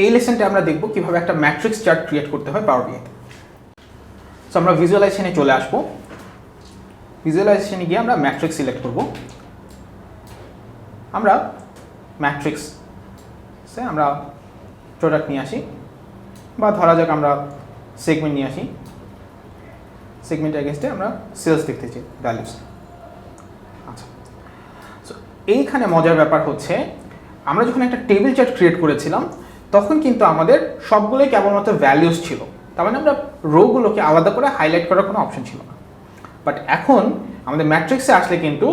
এই লেসনটা আমরা দেখব কিভাবে একটা ম্যাট্রিক্স চার্ট ক্রিয়েট করতে হয় পাওয়ার বিআইতে। সো আমরা ভিজুয়ালাইজেশনে চলে আসবো। ভিজুয়ালাইজেশনে গিয়ে আমরা ম্যাট্রিক্স সিলেক্ট করব। আমরা ম্যাট্রিক্সে আমরা প্রোডাক্ট নিয়ে আসি, বা ধরা যাক আমরা সেগমেন্ট নিয়ে আসি। সেগমেন্ট এগেইনস্টে আমরা সেলস দেখতে চাই, ভ্যালুস। আচ্ছা, সো এইখানে মজার ব্যাপার হচ্ছে আমরা যখন একটা টেবিল চার্ট ক্রিয়েট করেছিলাম তখন কিন্তু আমাদের সবগুলোই কেবলমাত্র ভ্যালুস ছিল, তার মানে আমরা রোগুলোকে আলাদা করে হাইলাইট করার কোনো অপশন ছিল না। বাট এখন আমাদের ম্যাট্রিক্সে আসলে কিন্তু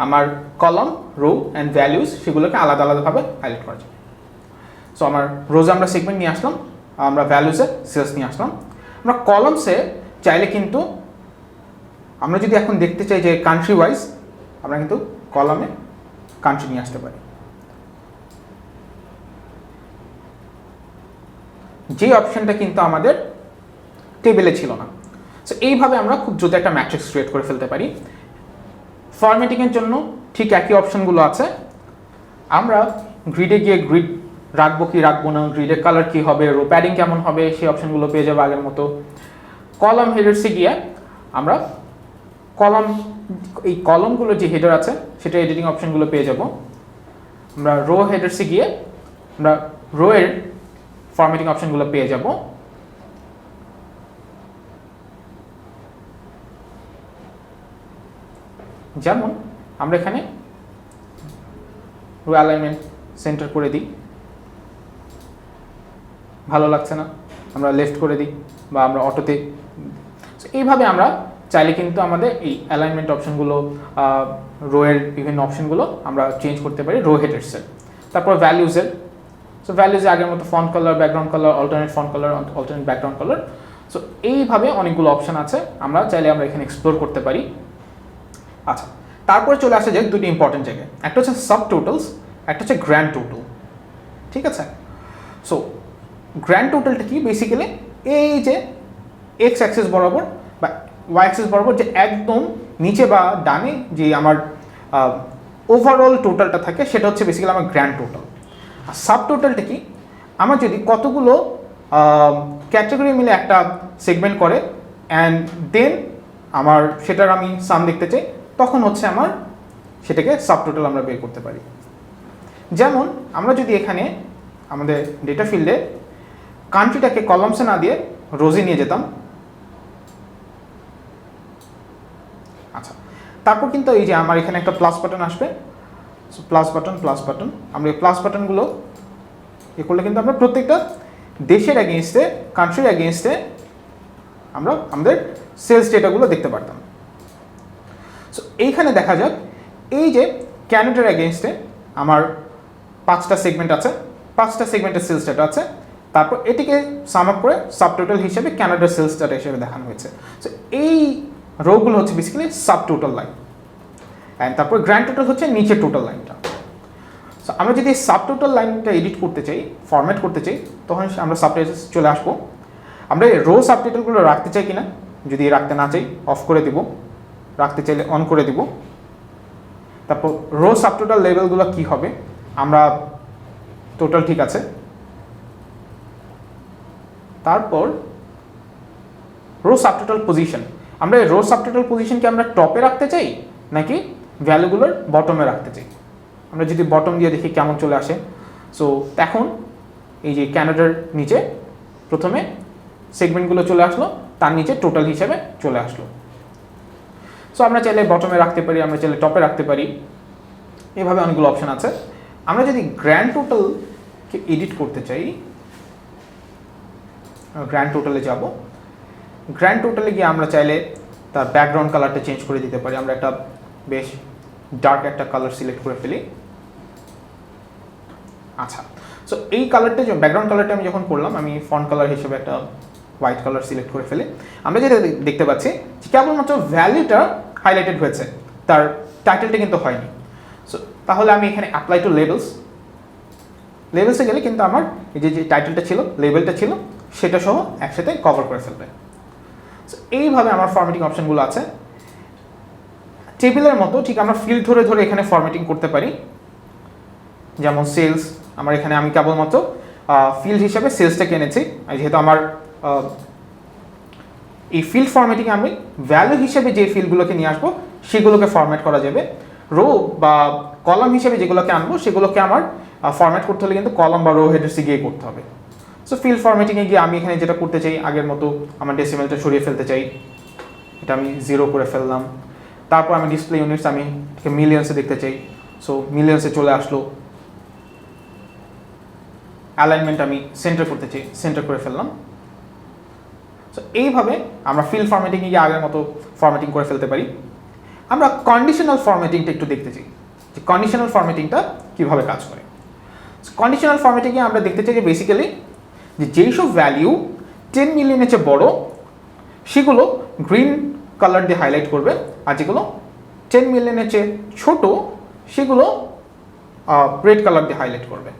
আমার কলাম, রো অ্যান্ড ভ্যালুস সেগুলোকে আলাদা আলাদাভাবে হাইলাইট করা যায়। সো আমার রোজে আমরা সেগমেন্ট নিয়ে আসলাম, আমরা ভ্যালুসে সেলস নিয়ে আসলাম। আমরা কলামসে চাইলে কিন্তু আমরা যদি এখন দেখতে চাই যে কান্ট্রি ওয়াইজ, আমরা কিন্তু কলামে কান্ট্রি নিয়ে আসতে পারি, যে অপশনটা কিন্তু আমাদের টেবিলে ছিল না। সো এইভাবে আমরা খুব দ্রুত একটা ম্যাট্রিক্স ক্রিয়েট করে ফেলতে পারি। ফরম্যাটিংয়ের জন্য ঠিক একই অপশনগুলো আছে। আমরা গ্রিডে গিয়ে গ্রিড রাখবো কি রাখবো না, গ্রিডের কালার কী হবে, রো প্যাডিং কেমন হবে, সেই অপশনগুলো পেয়ে যাবো আগের মতো। কলাম হেডার্সে গিয়ে আমরা এই কলমগুলোর যে হেডার আছে সেটা এডিটিং অপশনগুলো পেয়ে যাব। আমরা রো হেডার্সে গিয়ে আমরা রো এর ফরম্যাটিং অপশনগুলো পেয়ে যাব। যেমন আমরা এখানে রো অ্যালাইনমেন্ট সেন্টার করে দিই, ভালো লাগছে না আমরা লেফট করে দিই, বা আমরা অটোতে। এইভাবে আমরা চাইলে কিন্তু আমাদের এই অ্যালাইনমেন্ট অপশনগুলো, রো এর বিভিন্ন অপশনগুলো আমরা চেঞ্জ করতে পারি রো হেডার্সের। তারপর ভ্যালুজের, সো ভ্যালুজে আগের মতো font colour, background colour, alternate font colour, alternate background colour. So এইভাবে অনেকগুলো অপশন আছে, আমরা চাইলে আমরা এখানে এক্সপ্লোর করতে পারি। আচ্ছা, তারপরে চলে আসে যে দুটি ইম্পর্টেন্ট জায়গায়, একটা হচ্ছে সাব টোটালস, একটা হচ্ছে গ্র্যান্ড টোটাল। ঠিক আছে, সো গ্র্যান্ড টোটালটা কি? বেসিক্যালি এই যে এক্স অ্যাক্সিস বরাবর বা ওয়াই অ্যাক্সিস বরাবর যে একদম নিচে বা ডানে যে আমার ওভারঅল টোটালটা থাকে সেটা হচ্ছে বেসিক্যালি আমার গ্র্যান্ড টোটাল। আর সাব টোটালটা কি? আমার যদি কতগুলো ক্যাটাগরি মিলে একটা সেগমেন্ট করে অ্যান্ড দেন আমার সেটার আমি সাম দেখতে চাই, তখন হচ্ছে আমার সেটাকে সাব টোটাল আমরা বের করতে পারি। যেমন আমরা যদি এখানে আমাদের ডেটা ফিল্ডে কান্ট্রিটাকে কলামসে না দিয়ে রোজে নিয়ে যেতাম, আচ্ছা, তারপর কিন্তু এই যে আমার এখানে একটা প্লাস বাটন আসবে। সো প্লাস বাটন, আমরা এই প্লাস বাটনগুলো এ করলে কিন্তু আমরা প্রত্যেকটা দেশের অ্যাগেনস্টে, কান্ট্রির অ্যাগেনস্টে আমরা আমাদের সেলস ডেটাগুলো দেখতে পারতাম। সো এইখানে দেখা যাক এই যে ক্যানাডার অ্যাগেনস্টে আমার 5টা সেগমেন্ট আছে, 5টা সেগমেন্টের সেলস ডেটা আছে। তারপর এটিকে সাম আপ করে সাবটোটাল হিসেবে ক্যানাডার সেলস ডাটা হিসেবে দেখানো হয়েছে। সো এই রোগুলো হচ্ছে বেসিক্যালি সাবটোটাল লাইন, অ্যান্ড তারপর গ্র্যান্ড টোটাল হচ্ছে নিচের টোটাল লাইনটা। সো আমরা যদি সাবটোটাল লাইনটা এডিট করতে চাই, ফরম্যাট করতে চাই, তখন আমরা সাবটাইটেলস চলে আসবো। আমরা এই রো সাবটাইটেলগুলো রাখতে চাই কিনা, যদি রাখতে না চাই অফ করে দিব, রাখতে চাইলে অন করে দিব। তারপর রো সাবটোটাল লেভেলগুলো কি হবে, আমরা টোটাল ঠিক আছে। তারপর রো সাবটোটাল পজিশন, আমরা এই রো সাবটোটাল পজিশনকে আমরা টপে রাখতে চাই নাকি ভ্যালুগুলোর বটমে রাখতে চাই। আমরা যদি বটম দিয়ে দেখি কেমন চলে আসে। সো এখন এই যে ক্যানাডার নিচে প্রথমে সেগমেন্টগুলো চলে আসলো, তার নিচে টোটাল হিসেবে চলে আসলো। সো আমরা চাইলে বটমে রাখতে পারি, আমরা চাইলে টপে রাখতে পারি, এভাবে অনেকগুলো অপশন আছে। আমরা যদি গ্র্যান্ড টোটালকে এডিট করতে চাই, গ্র্যান্ড টোটালে যাব। গ্র্যান্ড টোটালে গিয়ে আমরা চাইলে তার ব্যাকগ্রাউন্ড কালারটা চেঞ্জ করে দিতে পারি। আমরা একটা বেশ ডার্ক একটা কালার সিলেক্ট করে ফেলি। আচ্ছা, সো এই কালারটা, ব্যাকগ্রাউন্ড কালারটা আমি যখন করলাম, আমি ফন্ট কালার হিসেবে একটা হোয়াইট কালার সিলেক্ট করে ফেলি। আমরা যেটা দেখতে পাচ্ছি যে কেবলমাত্র ভ্যালুটা হাইলাইটেড হয়েছে, তার টাইটেলটা কিন্তু হয়নি। সো তাহলে আমি এখানে অ্যাপ্লাই টু লেভেলসে গেলে কিন্তু আমার এই যে টাইটেলটা ছিল, লেভেলটা ছিল, সেটা সহ একসাথে কভার করে ফেলবে। সো এইভাবে আমার ফরম্যাটিং অপশনগুলো আছে। টেবিলের মতো ঠিক আমরা ফিল্ড ধরে ধরে এখানে ফরম্যাটিং করতে পারি। যেমন সেলস, আমার এখানে আমি কেবলমাত্র ফিল্ড হিসাবে সেলসটাকে এনেছি, যেহেতু আমার এই ফিল্ড ফরম্যাটিংয়ে আমি ভ্যালু হিসেবে যে ফিল্ডগুলোকে নিয়ে আসবো সেগুলোকে ফরম্যাট করা যাবে। রো বা কলাম হিসেবে যেগুলোকে আনবো সেগুলোকে আমার ফরম্যাট করতে হলে কিন্তু কলাম বা রো হেডার্সে গিয়ে করতে হবে। সো ফিল্ড ফরম্যাটিংয়ে গিয়ে আমি এখানে যেটা করতে চাই, আগের মতো আমার ডেসিমেলটা সরিয়ে ফেলতে চাই, এটা আমি 0 করে ফেললাম। তারপর আমি ডিসপ্লে ইউনিটস আমি মিলিয়ন্সে দেখতে চাই, সো মিলিয়ন্সে চলে আসলো। অ্যালাইনমেন্ট আমি সেন্টার করতে চাই, সেন্টার করে ফেললাম। সো এইভাবে আমরা ফিল্ড ফরম্যাটিংয়ে গিয়ে আগের মতো ফরম্যাটিং করে ফেলতে পারি। আমরা কন্ডিশনাল ফরম্যাটিংটা একটু দেখতে চাই যে কন্ডিশনাল ফরম্যাটিংটা কীভাবে কাজ করে। কন্ডিশনাল ফরম্যাটিংয়ে আমরা দেখতে চাই যে বেসিক্যালি যে যেই সব ভ্যালু 10 মিলিয়নের চেয়ে বড় সেগুলো গ্রিন কালার দিয়ে হাইলাইট করবে, আর যেগুলো 10 মিলিয়নের চেয়ে ছোট সেগুলো রেড কালার দিয়ে হাইলাইট করবে।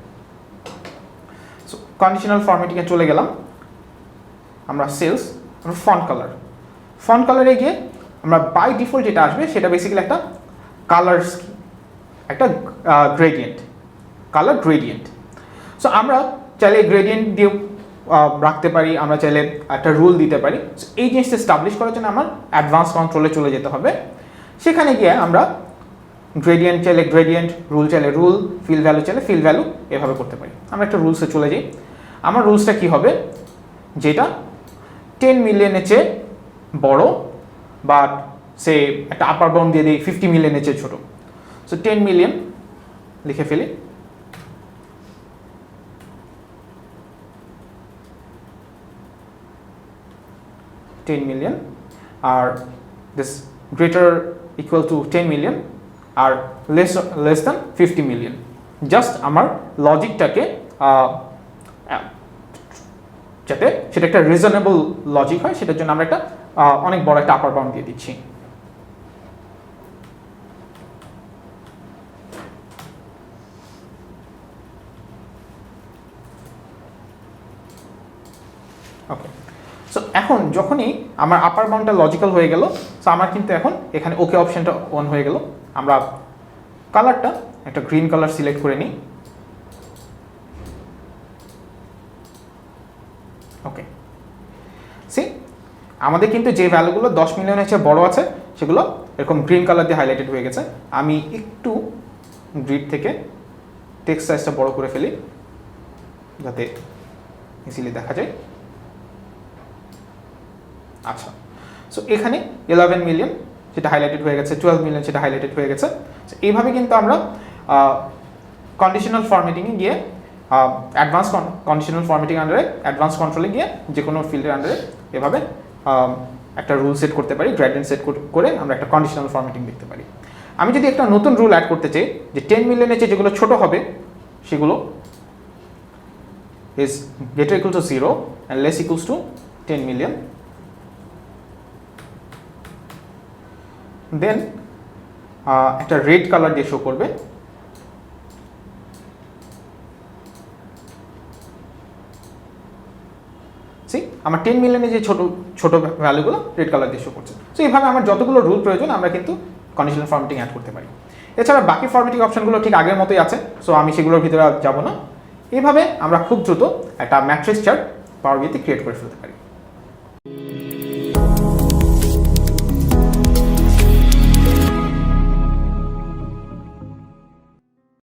সো কন্ডিশনাল ফরম্যাটিংয়ে চলে গেলাম। আমরা সেলস, আমরা ফন্ট কালারে গিয়ে আমরা বাই ডিফল্ট যেটা আসবে সেটা বেসিক্যালি একটা কালার স্কিম, একটা গ্রেডিয়েন্ট, কালার গ্রেডিয়েন্ট। সো আমরা চাইলে গ্রেডিয়েন্ট দিয়ে রাখতে পারি, আমরা চাইলে একটা রুল দিতে পারি। সো এই জিনিসটা এস্টাবলিশ করার জন্য আমার অ্যাডভান্স কন্ট্রোলে চলে যেতে হবে। সেখানে গিয়ে আমরা গ্রেডিয়েন্ট চাইলে গ্রেডিয়েন্ট, রুল চাইলে রুল, ফিল্ড ভ্যালু চাইলে ফিল্ড ভ্যালু এভাবে করতে পারি। আমরা একটা রুলসে চলে যাই। আমার রুলসটা কী হবে, যেটা 10 মিলিয়নের চেয়ে বড়, বাট সে একটা আপার বাউন্ড দিয়ে দিই 50 মিলিয়নের চেয়ে ছোটো। সো 10 মিলিয়ন লিখে ফেলি। $10 million আর this greater equal to 10 million আর less than 50 million। জাস্ট আমার লজিকটাকে যাতে সেটা একটা রিজনেবল লজিক হয় সেটার জন্য আমরা একটা অনেক বড় একটা আপার বাউন্ড দিয়ে দিচ্ছি। ওকে, সো এখন যখনই আমার আপার বাউন্ডটা লজিক্যাল হয়ে গেল, সো আমার কিন্তু এখন এখানে ওকে অপশনটা অন হয়ে গেল। আমরা কালারটা একটা গ্রিন কালার সিলেক্ট করে নিই। ওকে, সি আমাদের কিন্তু যে ভ্যালুগুলো 10 মিলিয়নের চেয়ে বড় আছে সেগুলো এরকম গ্রিন কালার দিয়ে হাইলাইটেড হয়ে গেছে। আমি একটু গ্রিড থেকে টেক্সট সাইজটা বড় করে ফেলি যাতে ইজিলি দেখা যায়। আচ্ছা, সো এখানে 11 মিলিয়ন সেটা হাইলাইটেড হয়ে গেছে, 12 মিলিয়ন সেটা হাইলাইটেড হয়ে গেছে। সো এইভাবে কিন্তু আমরা কন্ডিশনাল ফরম্যাটিংয়ে গিয়ে অ্যাডভান্স কন্ডিশনাল ফরম্যাটিং আন্ডারে অ্যাডভান্স কন্ট্রোলে গিয়ে যে কোনো ফিল্ডের আন্ডারে এভাবে একটা রুল সেট করতে পারি, গ্রেডিয়েন্ট সেট করে আমরা একটা কন্ডিশনাল ফরম্যাটিং দেখতে পারি। আমি যদি একটা নতুন রুল অ্যাড করতে চাই যে 10 মিলিয়নের চেয়ে যেগুলো ছোট হবে সেগুলো is greater equal to 0 and less equals to 10 million, দেন একটা রেড কালার দিয়ে শো করবে। আমার 10 মিলিয়নের যে ছোট ছোট ভ্যালুগুলো রেড কালার দিয়ে শো করছে। সো এইভাবে আমার যতগুলো রুল প্রয়োজন আমরা কিন্তু কন্ডিশনাল ফরম্যাটিং অ্যাড করতে পারি। এছাড়া বাকি ফরম্যাটিং অপশনগুলো ঠিক আগের মতোই আছে, সো আমি সেগুলোর ভিতরে যাব না। এইভাবে আমরা খুব দ্রুত একটা ম্যাট্রিক্স চার্ট পাওয়ার বিতে ক্রিয়েট করে ফেলতে পারি।